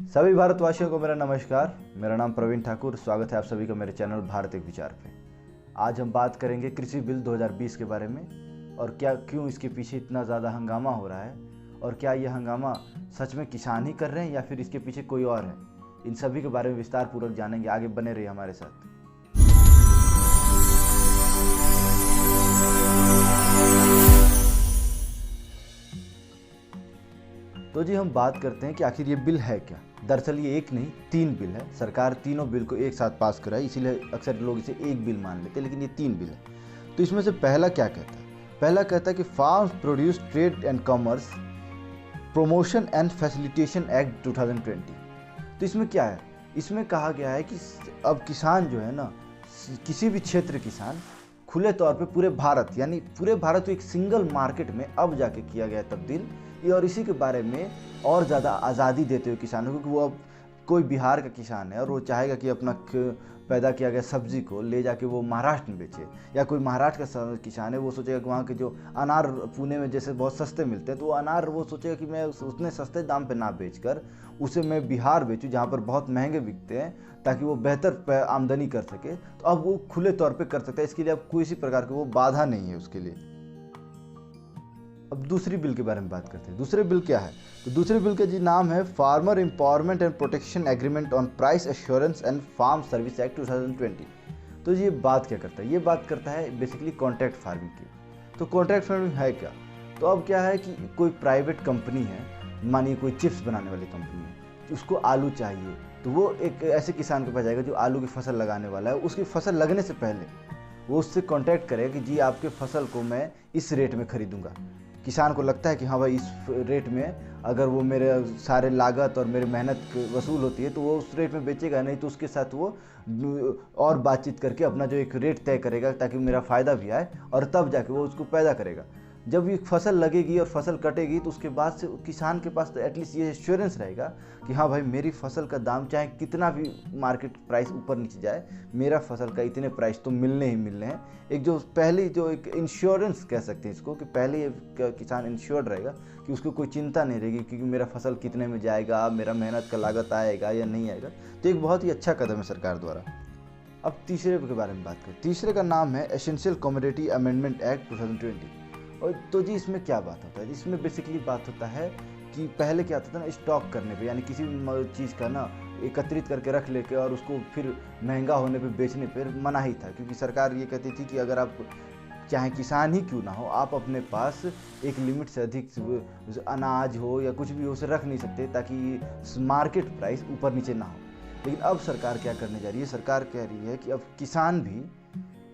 सभी भारतवासियों को मेरा नमस्कार। मेरा नाम प्रवीण ठाकुर। स्वागत है आप सभी का मेरे चैनल भारत एक विचार पे। आज हम बात करेंगे कृषि बिल 2020 के बारे में और क्यों इसके पीछे इतना ज़्यादा हंगामा हो रहा है और क्या ये हंगामा सच में किसान ही कर रहे हैं या फिर इसके पीछे कोई और है। इन सभी के बारे में विस्तार पूर्वक जानेंगे। आगे बने रहिए हमारे साथ। तो जी हम बात करते हैं कि आखिर ये बिल है क्या। दरअसल ये एक नहीं 3 बिल है। सरकार तीनों बिल को एक साथ पास कराई, इसीलिए अक्सर लोग इसे एक बिल मान लेते हैं, लेकिन ये 3 बिल है। तो इसमें से पहला क्या कहता है? पहला कहता है कि farms produce trade and commerce promotion and facilitation act 2020। तो इसमें क्या है? इसमें कहा गया है कि अब किसान जो है ना, किसी भी क्षेत्र किसान खुले तौर पे पूरे भारत, यानी पूरे भारत को एक सिंगल मार्केट में अब जाके किया गया तब्दील। ये और इसी के बारे में और ज़्यादा आज़ादी देते हुए किसानों को कि वो अब कोई बिहार का किसान है और वो चाहेगा कि अपना पैदा किया गया सब्जी को ले जाके वो महाराष्ट्र में बेचे, या कोई महाराष्ट्र का किसान है वो सोचेगा कि वहाँ के जो अनार पुणे में जैसे बहुत सस्ते मिलते हैं, तो वो अनार वो सोचेगा कि मैं उतने सस्ते दाम पे ना बेचकर उसे मैं बिहार बेचूँ जहाँ पर बहुत महंगे बिकते हैं, ताकि वो बेहतर आमदनी कर सके। तो अब वो खुले तौर पे कर सकता है। इसके लिए अब किसी प्रकार की वो बाधा नहीं है उसके लिए। अब दूसरी बिल के बारे में बात करते हैं। दूसरे बिल क्या है? तो दूसरे बिल का जी नाम है farmer empowerment and protection agreement on price assurance and farm service act 2020। तो ये बात क्या करता है? ये बात करता है बेसिकली कॉन्ट्रैक्ट फार्मिंग की। तो कॉन्ट्रैक्ट फार्मिंग है क्या? तो अब क्या है कि कोई प्राइवेट कंपनी है, मानिए कोई चिप्स बनाने वाली कंपनी है, उसको आलू चाहिए, तो वो एक ऐसे किसान के पास जाएगा जो आलू की फसल लगाने वाला है। उसकी फसल लगने से पहले वो उससे कॉन्टैक्ट करेगा कि जी आपके फसल को मैं इस रेट में खरीदूंगा। किसान को लगता है कि हाँ भाई इस रेट में अगर वो मेरे सारे लागत और मेरी मेहनत वसूल होती है तो वो उस रेट में बेचेगा, नहीं तो उसके साथ वो और बातचीत करके अपना जो एक रेट तय करेगा ताकि मेरा फ़ायदा भी आए, और तब जाके वो उसको पैदा करेगा। जब ये फसल लगेगी और फसल कटेगी तो उसके बाद से किसान के पास तो एटलीस्ट ये एश्योरेंस रहेगा कि हाँ भाई मेरी फसल का दाम चाहे कितना भी मार्केट प्राइस ऊपर नीचे जाए, मेरा फसल का इतने प्राइस तो मिलने ही मिलने हैं। एक जो पहली जो एक इंश्योरेंस कह सकते हैं इसको, कि पहले किसान इंश्योर्ड रहेगा कि उसको कोई चिंता नहीं रहेगी क्योंकि मेरा फसल कितने में जाएगा, मेरा मेहनत का लागत आएगा या नहीं आएगा। तो एक बहुत ही अच्छा कदम है सरकार द्वारा। अब तीसरे के बारे में बात करें। तीसरे का नाम है एसेंशियल कमोडिटी अमेंडमेंट एक्ट 2020। और तो जी इसमें क्या बात होता है? इसमें बेसिकली बात होता है कि पहले क्या होता था ना, स्टॉक करने पे, यानी किसी भी चीज़ का ना एकत्रित करके रख लेके और उसको फिर महंगा होने पे बेचने पे मनाही था, क्योंकि सरकार ये कहती थी कि अगर आप चाहे किसान ही क्यों ना हो, आप अपने पास एक लिमिट से अधिक अनाज हो या कुछ भी हो उसे रख नहीं सकते ताकि मार्केट प्राइस ऊपर नीचे ना हो। लेकिन अब सरकार क्या करने जा रही है? सरकार कह रही है कि अब किसान भी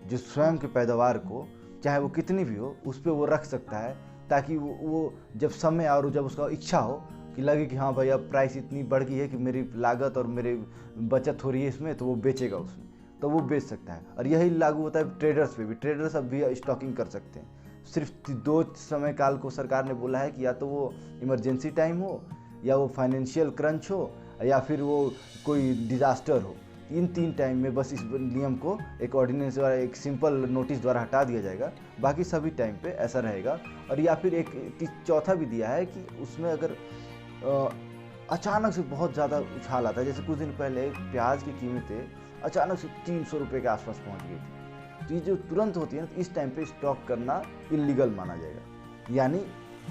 जो स्वयं के पैदावार को चाहे वो कितनी भी हो उस पर वो रख सकता है, ताकि वो जब समय और जब उसका इच्छा हो कि लगे कि हाँ भाई अब प्राइस इतनी बढ़ गई है कि मेरी लागत और मेरी बचत हो रही है इसमें, तो वो बेचेगा उसमें, तो वो बेच सकता है। और यही लागू होता है ट्रेडर्स पे भी। ट्रेडर्स अब भी स्टॉकिंग कर सकते हैं। सिर्फ 2 समय काल को सरकार ने बोला है कि या तो वो इमरजेंसी टाइम हो, या वो फाइनेंशियल क्रंच हो, या फिर वो कोई डिजास्टर हो। इन 3 टाइम में बस इस नियम को एक ऑर्डिनेंस द्वारा, एक सिंपल नोटिस द्वारा हटा दिया जाएगा। बाकी सभी टाइम पे ऐसा रहेगा। और या फिर एक चौथा भी दिया है कि उसमें अगर अचानक से बहुत ज़्यादा उछाल आता है, जैसे कुछ दिन पहले प्याज की कीमतें अचानक से 300 रुपये के आसपास पहुंच गई थी, तो ये जो तुरंत होती है ना, तो इस टाइम पे स्टॉक करना इलीगल माना जाएगा। यानी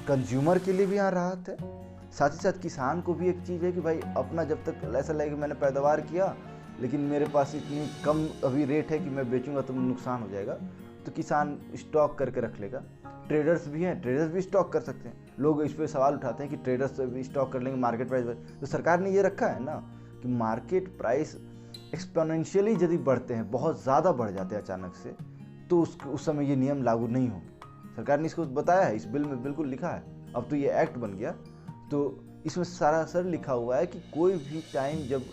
कंज्यूमर के लिए भी यहाँ राहत है, साथ ही साथ किसान को भी एक चीज़ है कि भाई अपना जब तक ऐसा लगे कि मैंने पैदावार किया लेकिन मेरे पास इतनी कम अभी रेट है कि मैं बेचूंगा तो नुकसान हो जाएगा, तो किसान स्टॉक करके रख लेगा। ट्रेडर्स भी हैं, ट्रेडर्स भी स्टॉक कर सकते हैं। लोग इस पर सवाल उठाते हैं कि ट्रेडर्स भी स्टॉक कर लेंगे, मार्केट प्राइस तो सरकार ने ये रखा है ना कि मार्केट प्राइस एक्सपोनेंशियली यदि बढ़ते हैं, बहुत ज़्यादा बढ़ जाते हैं अचानक से, तो उस समय ये नियम लागू नहीं होंगे। सरकार ने इसको बताया है, इस बिल में बिल्कुल लिखा है। अब तो ये एक्ट बन गया, तो इसमें सरासर लिखा हुआ है कि कोई भी टाइम जब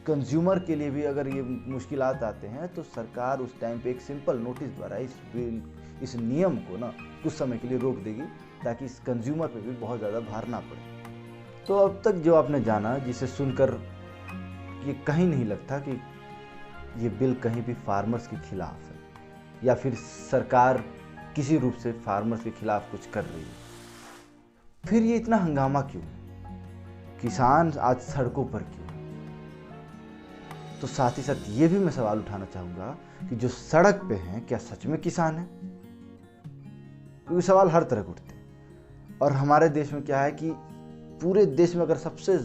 कंज्यूमर के लिए भी अगर ये मुश्किलात आते हैं तो सरकार उस टाइम पे एक सिंपल नोटिस द्वारा इस नियम को ना कुछ समय के लिए रोक देगी, ताकि इस कंज्यूमर पे भी बहुत ज़्यादा भार ना पड़े। तो अब तक जो आपने जाना, जिसे सुनकर ये कहीं नहीं लगता कि ये बिल कहीं भी फार्मर्स के खिलाफ है या फिर सरकार किसी रूप से फार्मर्स के खिलाफ कुछ कर रही है। फिर ये इतना हंगामा क्यों? किसान आज सड़कों पर क्यों? तो साथ ही साथ ये भी मैं सवाल उठाना चाहूँगा कि जो सड़क पे हैं क्या सच में किसान हैं? क्योंकि सवाल हर तरह के उठते हैं। और हमारे देश में क्या है कि पूरे देश में अगर सबसे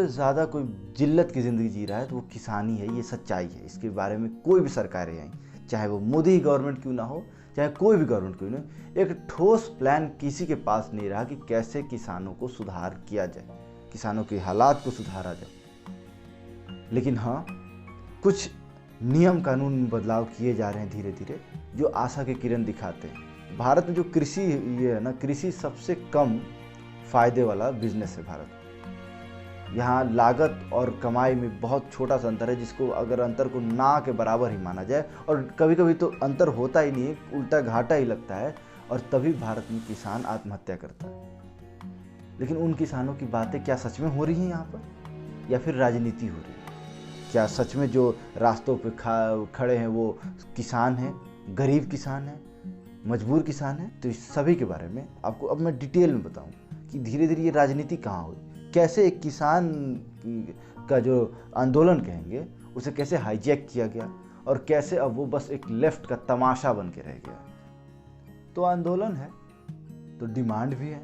ज़्यादा कोई जिल्लत की ज़िंदगी जी रहा है तो वो किसान ही है। ये सच्चाई है। इसके बारे में कोई भी सरकारें आई, चाहे वो मोदी गवर्नमेंट क्यों ना हो, चाहे कोई भी गवर्नमेंट क्यों ना हो, एक ठोस प्लान किसी के पास नहीं रहा कि कैसे किसानों को सुधार किया जाए, किसानों के हालात को सुधारा जाए। लेकिन हाँ, कुछ नियम कानून में बदलाव किए जा रहे हैं धीरे धीरे, जो आशा के किरण दिखाते हैं। भारत में जो कृषि ये है ना, कृषि सबसे कम फायदे वाला बिजनेस है भारत। यहाँ लागत और कमाई में बहुत छोटा सा अंतर है, जिसको अगर अंतर को ना के बराबर ही माना जाए, और कभी कभी तो अंतर होता ही नहीं, उल्टा घाटा ही लगता है, और तभी भारत में किसान आत्महत्या करता है। लेकिन उन किसानों की बातें क्या सच में हो रही हैं यहाँ पर, या फिर राजनीति हो रही है? क्या सच में जो रास्तों पे खड़े हैं वो किसान हैं, गरीब किसान हैं, मजबूर किसान हैं? तो इस सभी के बारे में आपको अब मैं डिटेल में बताऊँ कि धीरे धीरे ये राजनीति कहाँ हुई, कैसे एक किसान का जो आंदोलन कहेंगे उसे कैसे हाईजैक किया गया, और कैसे अब वो बस एक लेफ्ट का तमाशा बन के रह गया। तो आंदोलन है तो डिमांड भी है,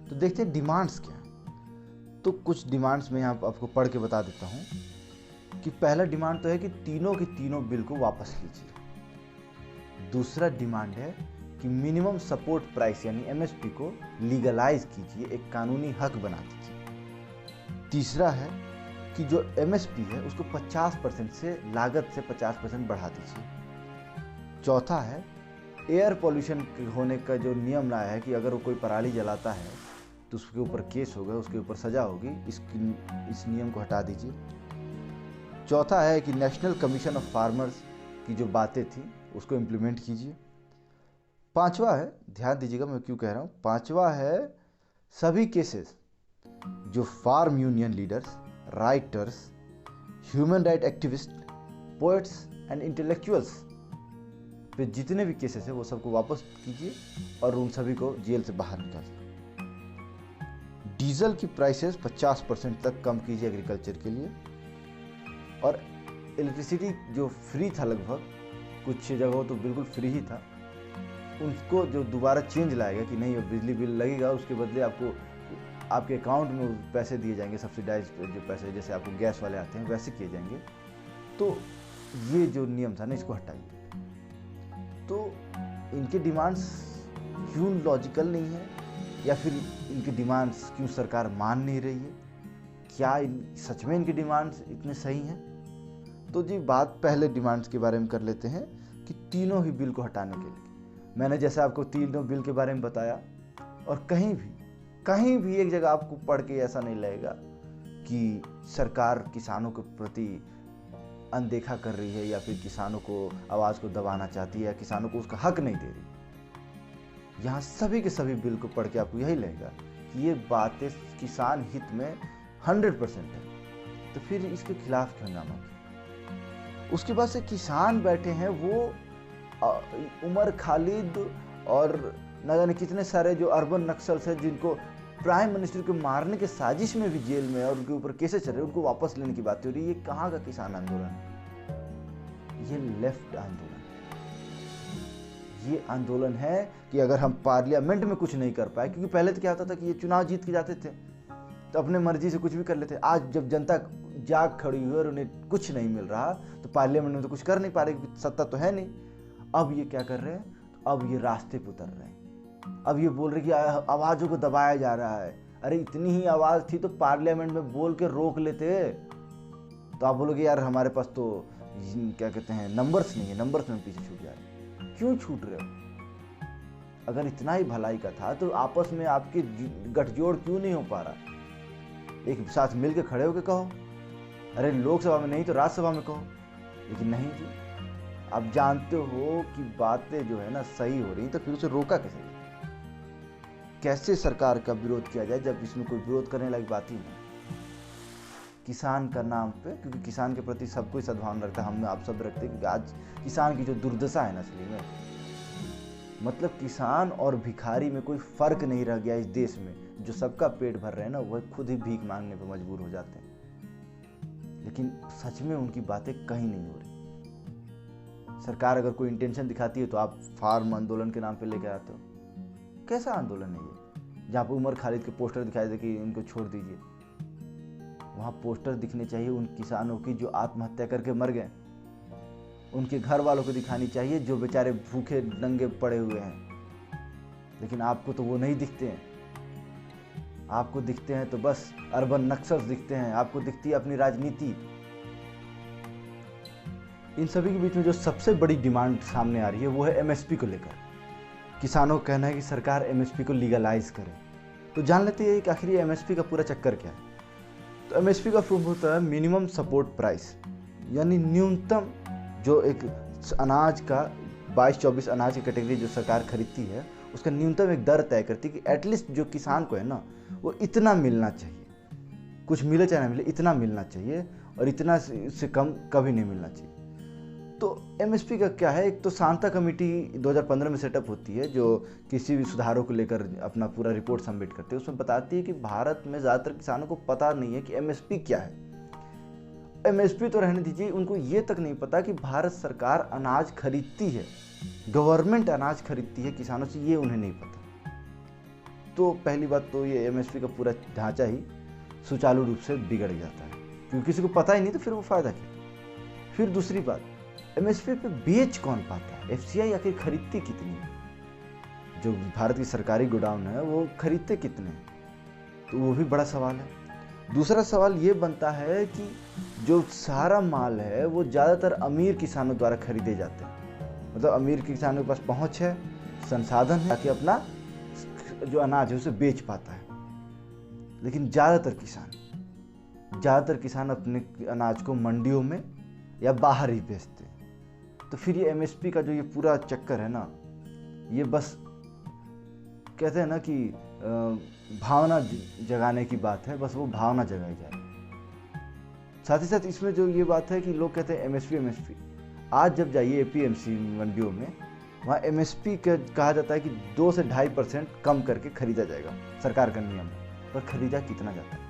तो देखते हैं डिमांड्स क्या है। तो कुछ डिमांड्स मैं यहाँ आपको पढ़ के बता देता हूँ कि पहला डिमांड तो है कि तीनों के तीनों बिल को वापस लीजिए। दूसरा डिमांड है कि मिनिमम सपोर्ट प्राइस यानी एमएसपी को लीगलाइज कीजिए, एक कानूनी हक बना दीजिए। तीसरा है कि जो एमएसपी है उसको 50% से लागत से 50% बढ़ा दीजिए। चौथा है एयर पॉल्यूशन होने का जो नियम लाया है कि अगर वो कोई पराली जलाता है तो उसके ऊपर केस होगा, उसके ऊपर सजा होगी, इस नियम को हटा दीजिए। चौथा है कि नेशनल कमीशन ऑफ फार्मर्स की जो बातें थी उसको इम्प्लीमेंट कीजिए। पांचवा है, ध्यान दीजिएगा मैं क्यों कह रहा हूँ, पांचवा है सभी केसेस जो farm union leaders, writers, human right activist, poets and intellectuals पे जितने भी केसेस है वो सबको वापस कीजिए और उन सभी को जेल से बाहर निकालिए। डीजल की प्राइसेस 50% तक कम कीजिए एग्रीकल्चर के लिए, और इलेक्ट्रिसिटी जो फ्री था, लगभग कुछ जगहों तो बिल्कुल फ्री ही था, उनको जो दोबारा चेंज लाएगा कि नहीं बिजली बिल लगेगा, उसके बदले आपको आपके अकाउंट में पैसे दिए जाएंगे, सब्सिडाइज जो पैसे जैसे आपको गैस वाले आते हैं वैसे किए जाएंगे। तो ये जो नियम था ना इसको हटाइए। तो इनके डिमांड्स क्यों लॉजिकल नहीं है, या फिर इनकी डिमांड्स क्यों सरकार मान नहीं रही है? क्या सच में इनकी डिमांड्स इतने सही हैं? तो जी बात पहले डिमांड्स के बारे में कर लेते हैं कि तीनों ही बिल को हटाने के लिए मैंने जैसे आपको तीनों बिल के बारे में बताया, और कहीं भी एक जगह आपको पढ़ के ऐसा नहीं लगेगा कि सरकार किसानों के प्रति अनदेखा कर रही है, या फिर किसानों को आवाज़ को दबाना चाहती है, या किसानों को उसका हक नहीं दे रही। यहाँ सभी के सभी बिल को पढ़ के आपको यही लगेगा कि ये बातें किसान हित में 100% है, तो फिर इसके खिलाफ क्यों हंगामा किया? उसके बाद से किसान बैठे हैं, वो उमर खालिद और न जाने कितने सारे जो अर्बन नक्सल्स हैं जिनको प्राइम मिनिस्टर को मारने के साजिश में भी जेल में और उनके ऊपर केसेस चल रहे हैं, उनको वापस लेने की बात हो रही है। ये कहाँ का किसान आंदोलन? ये लेफ्ट आंदोलन। ये आंदोलन है कि अगर हम पार्लियामेंट में कुछ नहीं कर पाए, क्योंकि पहले तो क्या होता था कि ये चुनाव जीत के जाते थे तो अपने मर्जी से कुछ भी कर लेते। आज जब जनता जाग खड़ी हुई और उन्हें कुछ नहीं मिल रहा तो पार्लियामेंट में तो कुछ कर नहीं पा रहे, सत्ता तो है नहीं। अब ये क्या कर रहे हैं? अब ये रास्ते पर उतर रहे हैं। अब ये बोल रहे कि आवाज़ों को दबाया जा रहा है। अरे इतनी ही आवाज़ थी तो पार्लियामेंट में बोल के रोक लेते। तो आप बोलोगे यार हमारे पास तो क्या कहते हैं नंबर्स नहीं है, नंबर्स में पीछे छूट जा रहे। क्यों छूट रहे हो? अगर इतना ही भलाई का था तो आपस में आपकी गठजोड़ क्यों नहीं हो पा रहा? एक साथ मिल के खड़े होकर कहो, अरे लोकसभा में नहीं तो राज्यसभा में कहो। लेकिन नहीं जी, आप जानते हो कि बातें जो है ना सही हो रही, तो फिर उसे रोका कैसे? कैसे सरकार का विरोध किया जाए जब इसमें कोई विरोध करने लायक बात ही नहीं? किसान का नाम पे, क्योंकि किसान के प्रति सबको ही सद्भावना रखता है, हम आप सब रखते हैं, क्योंकि आज किसान की जो दुर्दशा है ना असली में, मतलब किसान और भिखारी में कोई फर्क नहीं रह गया इस देश में। जो सबका पेट भर रहे हैं ना, वह खुद ही भीख मांगने पर मजबूर हो जाते हैं। लेकिन सच में उनकी बातें कहीं नहीं हो रही। सरकार अगर कोई इंटेंशन दिखाती है तो आप फार्म आंदोलन के नाम पे लेके आते हो। कैसा आंदोलन है ये, जहाँ पर उमर खालिद के पोस्टर दिखाई दे कि इनको छोड़ दीजिए? वहाँ पोस्टर दिखने चाहिए उन किसानों की जो आत्महत्या करके मर गए, उनके घर वालों को दिखानी चाहिए जो बेचारे भूखे नंगे पड़े हुए हैं। लेकिन आपको तो वो नहीं दिखते हैं। आपको दिखते हैं तो बस अर्बन नक्सल्स दिखते हैं, आपको दिखती है अपनी राजनीति। इन सभी के बीच में जो सबसे बड़ी डिमांड सामने आ रही है वो है एमएसपी को लेकर। किसानों का कहना है कि सरकार एमएसपी को लीगलाइज करे। तो जान लेते हैं कि आखिर ये एमएसपी का पूरा चक्कर क्या है। तो एमएसपी का फॉर्म होता है मिनिमम सपोर्ट प्राइस, यानी न्यूनतम जो एक अनाज का 22-24 अनाज की कैटेगरी जो सरकार खरीदती है, उसका न्यूनतम एक दर तय करती है कि एटलीस्ट जो किसान को है ना, वो इतना मिलना चाहिए। कुछ मिले चाहे ना मिले, इतना मिलना चाहिए, और इतना से कम कभी नहीं मिलना चाहिए। तो एमएसपी का क्या है, एक तो शांता कमेटी 2015 में सेटअप होती है जो किसी भी सुधारों को लेकर अपना पूरा रिपोर्ट सबमिट करती है। उसमें बताती है कि भारत में ज़्यादातर किसानों को पता नहीं है कि एमएसपी क्या है। एमएसपी तो रहने दीजिए, उनको ये तक नहीं पता कि भारत सरकार अनाज खरीदती है, गवर्नमेंट अनाज खरीदती है किसानों से, ये उन्हें नहीं पता। तो पहली बात तो ये एमएसपी का पूरा ढांचा ही सुचारू रूप से बिगड़ जाता है, क्योंकि किसी को पता ही नहीं तो फिर वो फायदा क्या। फिर दूसरी बात, एमएसपी पे बेच कौन पाता है? एफसीआई आखिर खरीदती कितनी है? जो भारत की सरकारी गोडाउन है वो खरीदते कितने? तो वो भी बड़ा सवाल है। दूसरा सवाल ये बनता है कि जो सारा माल है वो ज़्यादातर अमीर किसानों द्वारा खरीदे जाते हैं। मतलब अमीर किसानों के पास पहुंच है, संसाधन है, ताकि अपना जो अनाज है उसे बेच पाता है। लेकिन ज़्यादातर किसान अपने अनाज को मंडियों में या बाहर ही बेचते हैं। तो फिर ये एमएसपी का जो ये पूरा चक्कर है ना, ये बस कहते हैं ना कि भावना जगाने की बात है, बस वो भावना जगाई जा रही है। साथ ही साथ इसमें जो ये बात है कि लोग कहते हैं एमएसपी। आज जब जाइए एपीएमसी मंडियों में, वहाँ एमएसपी कहा जाता है कि 2 से 2.5% कम करके खरीदा जाएगा, सरकार का नियम है। पर खरीदा कितना जाता है?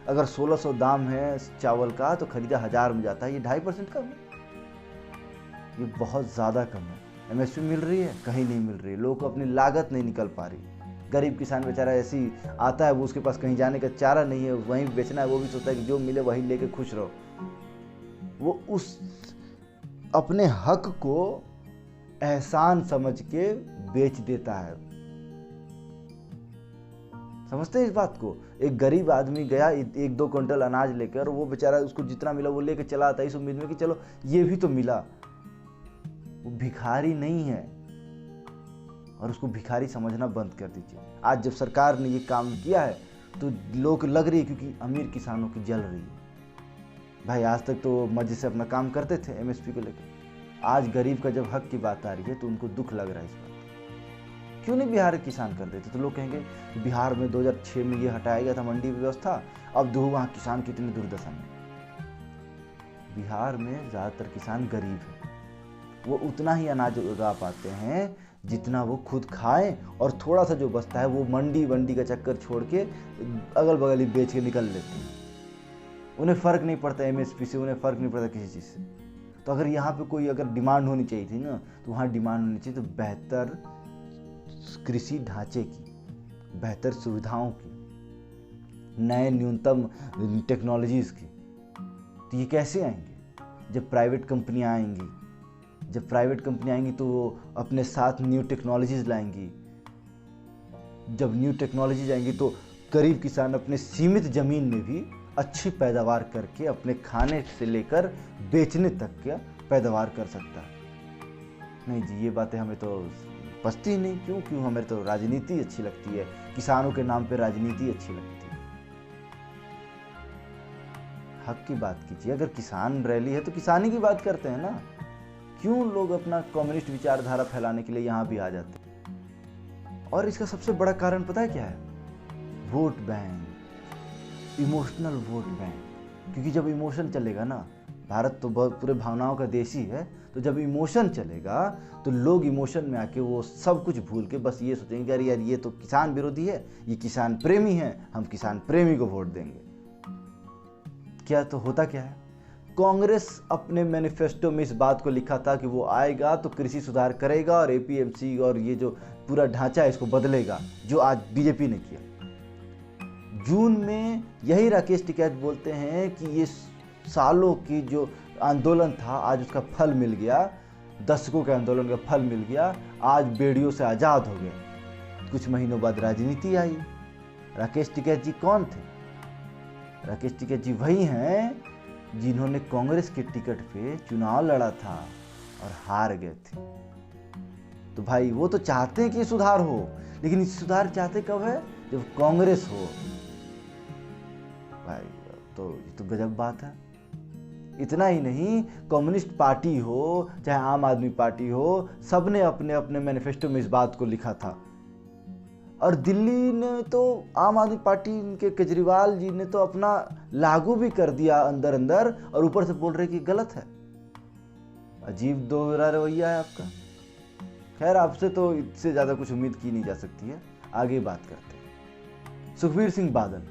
अगर 1600 दाम है चावल का तो खरीदा 1000 में जाता है, ये 2.5% कम है। ये बहुत ज़्यादा कम है। एमएसपी मिल रही है, कहीं नहीं मिल रही है। लोगों को अपनी लागत नहीं निकल पा रही। गरीब किसान बेचारा ऐसी आता है, वो उसके पास कहीं जाने का चारा नहीं है, वहीं बेचना है। वो भी सोचता है कि जो मिले वही लेके खुश रहो। वो उस अपने हक को एहसान समझ के बेच देता है। समझते हैं इस बात को? एक गरीब आदमी गया 1-2 क्विंटल अनाज लेकर, वो बेचारा उसको जितना मिला वो लेके चला आता है इस उम्मीद में कि चलो ये भी तो मिला। वो भिखारी नहीं है, और उसको भिखारी समझना बंद कर दीजिए। आज जब सरकार ने ये काम किया है तो लोग लग रही है, क्योंकि अमीर किसानों की जल रही है। भाई आज तक तो मजे से अपना काम करते थे एमएसपी को लेकर, आज गरीब का जब हक की बात आ रही है तो उनको दुख लग रहा है इस बात। क्यों नहीं बिहार के किसान कर देते? तो लोग कहेंगे बिहार में 2006 में ये हटाया गया था मंडी व्यवस्था, अब देखो वहाँ किसान कितनी दुर्दशा में। बिहार में ज़्यादातर किसान गरीब है, वो उतना ही अनाज उगा पाते हैं जितना वो खुद खाएं, और थोड़ा सा जो बचता है वो मंडी का चक्कर छोड़ के अगल बगल ही बेच के निकल लेते हैं। उन्हें फ़र्क नहीं पड़ता एमएसपी से, उन्हें फ़र्क नहीं पड़ता किसी चीज़ से। तो अगर यहाँ पे कोई अगर डिमांड होनी चाहिए थी ना, तो वहाँ डिमांड होनी चाहिए तो बेहतर कृषि ढांचे की, बेहतर सुविधाओं की, नए न्यूनतम टेक्नोलॉजीज़ की। तो ये कैसे आएंगे? जब प्राइवेट कंपनियाँ आएंगी, तो वो अपने साथ न्यू टेक्नोलॉजीज़ लाएंगी। जब न्यू टेक्नोलॉजीज आएंगी तो गरीब किसान अपने सीमित ज़मीन में भी अच्छी पैदावार करके अपने खाने से लेकर बेचने तक का पैदावार कर सकता है। नहीं जी, ये बातें हमें तो पचती ही नहीं। क्यों हमें तो राजनीति अच्छी लगती है, किसानों के नाम पे राजनीति अच्छी लगती है। हक की बात कीजिए। अगर किसान रैली है तो किसानी की बात करते हैं ना। क्यों लोग अपना कम्युनिस्ट विचारधारा फैलाने के लिए यहाँ भी आ जाते हैं? और इसका सबसे बड़ा कारण पता है क्या है? Vote bank, emotional vote bank. क्योंकि जब इमोशन चलेगा ना भारत तो बहुत पूरे भावनाओं का देश ही है। तो जब इमोशन चलेगा तो लोग इमोशन में आके वो सब कुछ भूल के बस ये सोचेंगे यार यार ये तो किसान विरोधी है, ये किसान प्रेमी है, हम किसान प्रेमी को वोट देंगे। क्या तो होता क्या है, कांग्रेस अपने मैनिफेस्टो में इस बात को लिखा था कि वो आएगा तो कृषि सुधार करेगा और एपीएमसी और ये जो पूरा ढांचा है इसको बदलेगा, जो आज बीजेपी ने किया। जून में यही राकेश टिकैत बोलते हैं कि ये सालों की जो आंदोलन था आज उसका फल मिल गया, दशकों के आंदोलन का फल मिल गया, आज बेड़ियों से आज़ाद हो गए। कुछ महीनों बाद राजनीति आई। राकेश टिकैत जी कौन थे? राकेश टिकैत जी वही हैं जिन्होंने कांग्रेस के टिकट पे चुनाव लड़ा था और हार गए थे। तो भाई वो तो चाहते हैं कि सुधार हो, लेकिन ये सुधार चाहते कब है? जब कांग्रेस हो। भाई तो ये तो गजब बात है। इतना ही नहीं, कम्युनिस्ट पार्टी हो चाहे आम आदमी पार्टी हो, सबने अपने अपने मैनिफेस्टो में इस बात को लिखा था। और दिल्ली ने तो आम आदमी पार्टी के केजरीवाल जी ने तो अपना लागू भी कर दिया अंदर अंदर, और ऊपर से बोल रहे कि गलत है। अजीब दोहरा रवैया है आपका। खैर, आपसे तो इससे ज्यादा कुछ उम्मीद की नहीं जा सकती है। आगे बात करते हैं। सुखबीर सिंह बादल,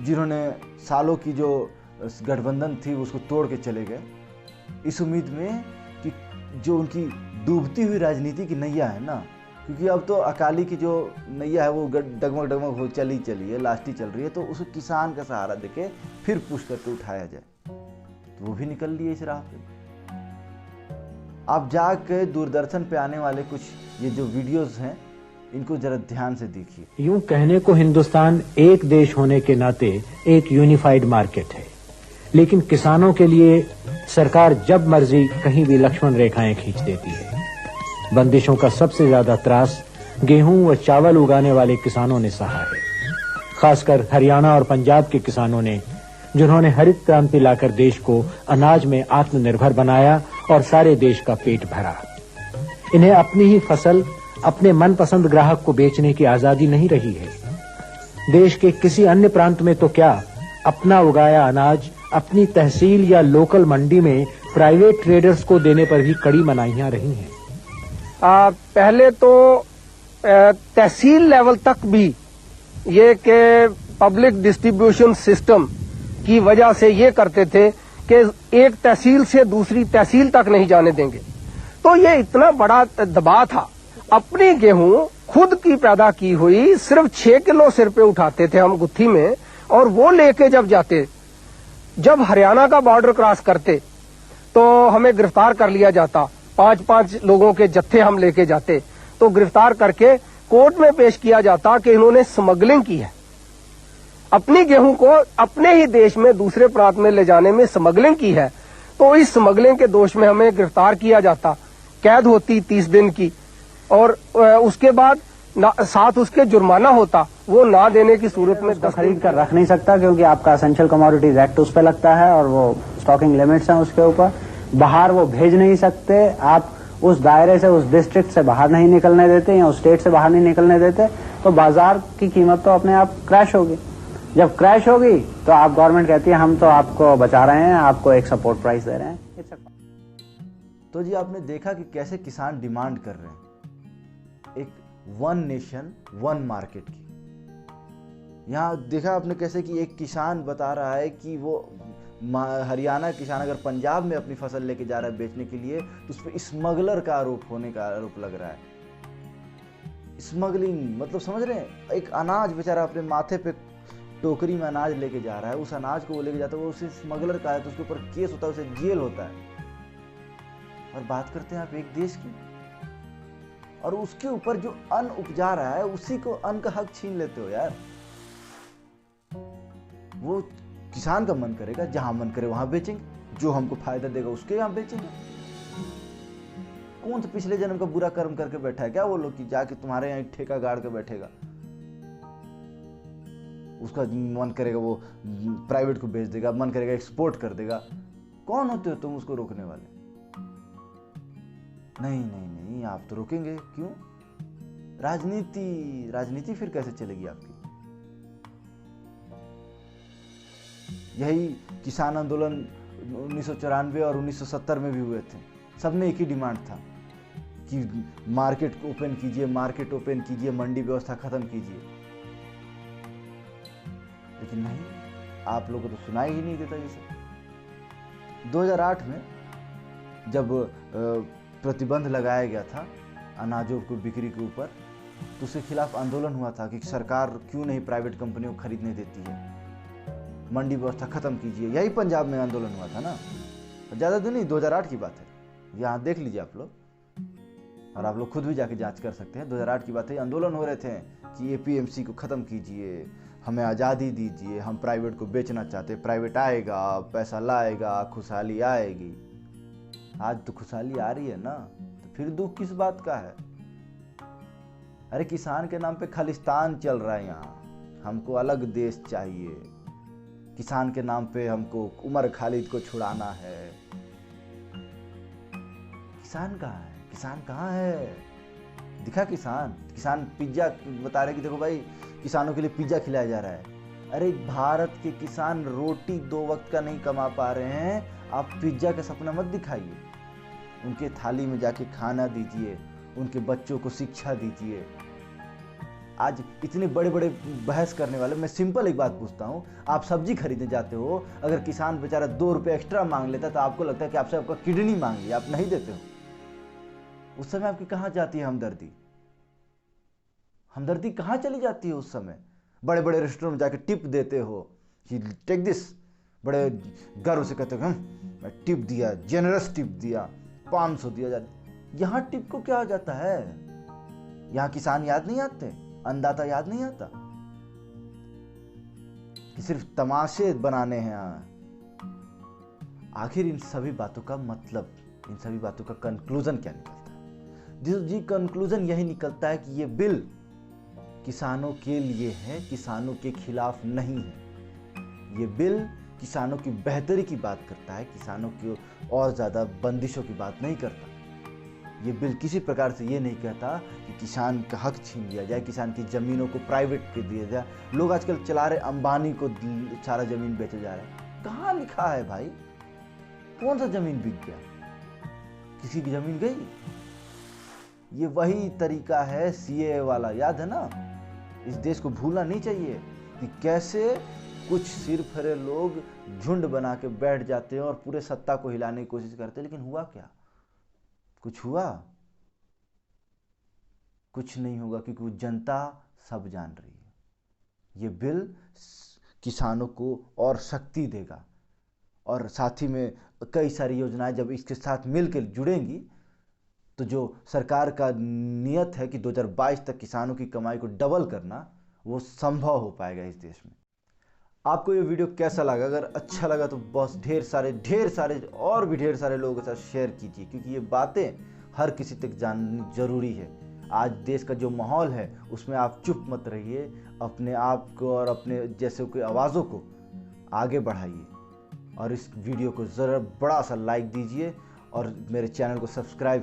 जिन्होंने सालों की जो गठबंधन थी उसको तोड़ के चले गए, इस उम्मीद में कि जो उनकी डूबती हुई राजनीति की नैया है ना, क्योंकि अब तो अकाली की जो नैया है वो डगमग डगमग हो चली है, लास्ट ही चल रही है, तो उसको किसान का सहारा देके फिर पुश करके उठाया जाए, तो वो भी निकल लिए इस राह पे। आप जाके दूरदर्शन पे आने वाले कुछ ये जो वीडियोस हैं इनको जरा ध्यान से देखिए। यूं कहने को हिंदुस्तान एक देश होने के नाते एक यूनिफाइड मार्केट है, लेकिन किसानों के लिए सरकार जब मर्जी कहीं भी लक्ष्मण रेखाएं खींच देती है। बंदिशों का सबसे ज्यादा त्रास गेहूं व चावल उगाने वाले किसानों ने सहा है, खासकर हरियाणा और पंजाब के किसानों ने, जिन्होंने हरित क्रांति लाकर देश को अनाज में आत्मनिर्भर बनाया और सारे देश का पेट भरा। इन्हें अपनी ही फसल अपने मनपसंद ग्राहक को बेचने की आजादी नहीं रही है। देश के किसी अन्य प्रांत में तो क्या, अपना उगाया अनाज अपनी तहसील या लोकल मंडी में प्राइवेट ट्रेडर्स को देने पर भी कड़ी मनाहियां रही हैं। पहले तो तहसील लेवल तक भी ये के पब्लिक डिस्ट्रीब्यूशन सिस्टम की वजह से ये करते थे कि एक तहसील से दूसरी तहसील तक नहीं जाने देंगे। तो ये इतना बड़ा दबाव था। अपनी गेहूं खुद की पैदा की हुई सिर्फ 6 किलो सिर पे उठाते थे हम गुत्थी में, और वो लेके जब जाते, जब हरियाणा का बॉर्डर क्रॉस करते तो हमें गिरफ्तार कर लिया जाता। 5-5 लोगों के जत्थे हम लेके जाते, तो गिरफ्तार करके कोर्ट में पेश किया जाता कि इन्होंने स्मगलिंग की है, अपनी गेहूं को अपने ही देश में दूसरे प्रांत में ले जाने में स्मगलिंग की है। तो इस स्मगलिंग के दोष में हमें गिरफ्तार किया जाता, कैद होती 30 दिन की, और उसके बाद साथ उसके जुर्माना होता। वो ना देने की सूरत में खरीद कर रख नहीं सकता, क्योंकि आपका एसेंशियल कमोडिटीज एक्ट उस पर लगता है और वो स्टॉकिंग लिमिट्स हैं उसके ऊपर। बाहर वो भेज नहीं सकते, आप उस दायरे से, उस डिस्ट्रिक्ट से बाहर नहीं निकलने देते या उस स्टेट से बाहर नहीं निकलने देते, तो बाजार की कीमत तो अपने आप क्रैश होगी। जब क्रैश होगी तो आप गवर्नमेंट कहती है हम तो आपको बचा रहे हैं, आपको एक सपोर्ट प्राइस दे रहे हैं। तो जी आपने देखा कि कैसे किसान डिमांड कर रहे हैं एक वन नेशन वन मार्केट की। यहाँ देखा आपने कैसे कि एक किसान बता रहा है कि वो हरियाणा किसान अगर पंजाब में अपनी फसल लेके जा रहा है बेचने के लिए, तो उस पर स्मगलर का आरोप होने का आरोप लग रहा है। स्मगलिंग मतलब समझ रहे हैं, एक अनाज बेचारा अपने माथे पे टोकरी में अनाज लेके जा रहा है, उस अनाज को वो लेके जाता है, वो उसे स्मगलर का है तो उसके ऊपर केस होता है, उसे जेल होता है। और बात करते हैं आप एक देश की, और उसके ऊपर जो अन्न उपजा रहा है उसी को अन्न का हक छीन लेते हो यार। वो किसान का मन करेगा जहां मन करे वहां बेचेंगे, जो हमको फायदा देगा उसके यहां बेचेंगे। कौन सा पिछले जन्म का बुरा कर्म करके बैठा है क्या वो लोग कि जाके तुम्हारे यहाँ ठेका गाड़ के बैठेगा, उसका मन करेगा वो प्राइवेट को बेच देगा, मन करेगा एक्सपोर्ट कर देगा। कौन होते हो तुम उसको रोकने वाले? नहीं नहीं नहीं, आप तो रोकेंगे क्यों? राजनीति फिर कैसे चलेगी आपकी? यही किसान आंदोलन 1994 और 1970 में भी हुए थे। सब में एक ही डिमांड था कि मार्केट ओपन कीजिए, मार्केट ओपन कीजिए, मंडी व्यवस्था खत्म कीजिए। लेकिन नहीं, आप लोगों को तो सुनाई ही नहीं देता ये सब। 2008 में जब प्रतिबंध लगाया गया था अनाजों को बिक्री के ऊपर, तो उसके खिलाफ आंदोलन हुआ था कि सरकार क्यों नहीं प्राइवेट कंपनियों को खरीदने देती है, मंडी व्यवस्था खत्म कीजिए। यही पंजाब में आंदोलन हुआ था ना, ज़्यादा दिन नहीं, 2008 की बात है। यहाँ देख लीजिए आप लोग, और आप लोग खुद भी जाके जांच कर सकते हैं। 2008 की बात है, आंदोलन हो रहे थे कि एपीएमसी को ख़त्म कीजिए, हमें आज़ादी दीजिए, हम प्राइवेट को बेचना चाहते, प्राइवेट आएगा, पैसा लाएगा, खुशहाली आएगी। आज तो खुशहाली आ रही है ना, तो फिर दुख किस बात का है? अरे किसान के नाम पे खालिस्तान चल रहा है यहाँ, हमको अलग देश चाहिए। किसान के नाम पे हमको उमर खालिद को छुड़ाना है। किसान कहाँ है? किसान कहाँ है? दिखा किसान? किसान पिज्जा बता रहे कि देखो भाई किसानों के लिए पिज्जा खिलाया जा रहा है। अरे भारत के किसान रोटी 2 वक्त का नहीं कमा पा रहे हैं, आप पिज्जा का सपना मत दिखाइए। उनके थाली में जाके खाना दीजिए, उनके बच्चों को शिक्षा दीजिए। आज इतने बड़े बड़े बहस करने वाले, मैं सिंपल एक बात पूछता हूँ, आप सब्जी खरीदने जाते हो, अगर किसान बेचारा 2 रुपये एक्स्ट्रा मांग लेता तो आपको लगता है कि आपसे आपका किडनी मांग लिया, आप नहीं देते हो। उस समय आपकी कहाँ जाती है हमदर्दी? हमदर्दी कहाँ चली जाती है उस समय? बड़े बड़े रेस्टोरेंट में जाके टिप देते हो कि टेक दिस, बड़े गर्व से कहते हो मैं टिप दिया, जेनरस टिप दिया, 500 दिया जाता। यहाँ टिप को क्या आ जाता है? यहाँ किसान याद नहीं आते, अन्नदाता याद नहीं आता कि सिर्फ तमाशे बनाने हैं। आखिर इन सभी बातों का मतलब, इन सभी बातों का कंक्लूजन क्या निकलता है? जी कंक्लूजन यही निकलता है कि ये बिल किसानों के लिए है, किसानों के खिलाफ नहीं है। ये बिल किसानों की बेहतरी की बात करता है, किसानों की और ज़्यादा बंदिशों की बात नहीं करता। ये बिल किसी प्रकार से ये नहीं कहता कि किसान का हक छीन लिया जाए, किसान की ज़मीनों को प्राइवेट पे दिया जाए। लोग आजकल चला रहे अंबानी को सारा ज़मीन बेचे जा रहे हैं। कहाँ लिखा है भाई? कौन सा ज़मीन बिक गया? किसी की ज़मीन गई? ये वही तरीका है सीए वाला, याद है ना? इस देश को भूलना नहीं चाहिए कि कैसे कुछ सिरफरे लोग झुंड बना के बैठ जाते हैं और पूरे सत्ता को हिलाने की कोशिश करते हैं। लेकिन हुआ क्या? कुछ हुआ? कुछ नहीं होगा, क्योंकि वो जनता सब जान रही है। ये बिल किसानों को और शक्ति देगा, और साथ ही में कई सारी योजनाएं जब इसके साथ मिलकर जुड़ेंगी तो जो सरकार का नियत है कि 2022 तक किसानों की कमाई को डबल करना, वो संभव हो पाएगा इस देश में। आपको ये वीडियो कैसा लगा? अगर अच्छा लगा तो बस ढेर सारे और भी ढेर सारे लोगों के साथ शेयर कीजिए, क्योंकि ये बातें हर किसी तक जाननी जरूरी है। आज देश का जो माहौल है उसमें आप चुप मत रहिए, अपने आप को और अपने जैसे कोई आवाज़ों को आगे बढ़ाइए, और इस वीडियो को ज़रा बड़ा सा लाइक दीजिए और मेरे चैनल को सब्सक्राइब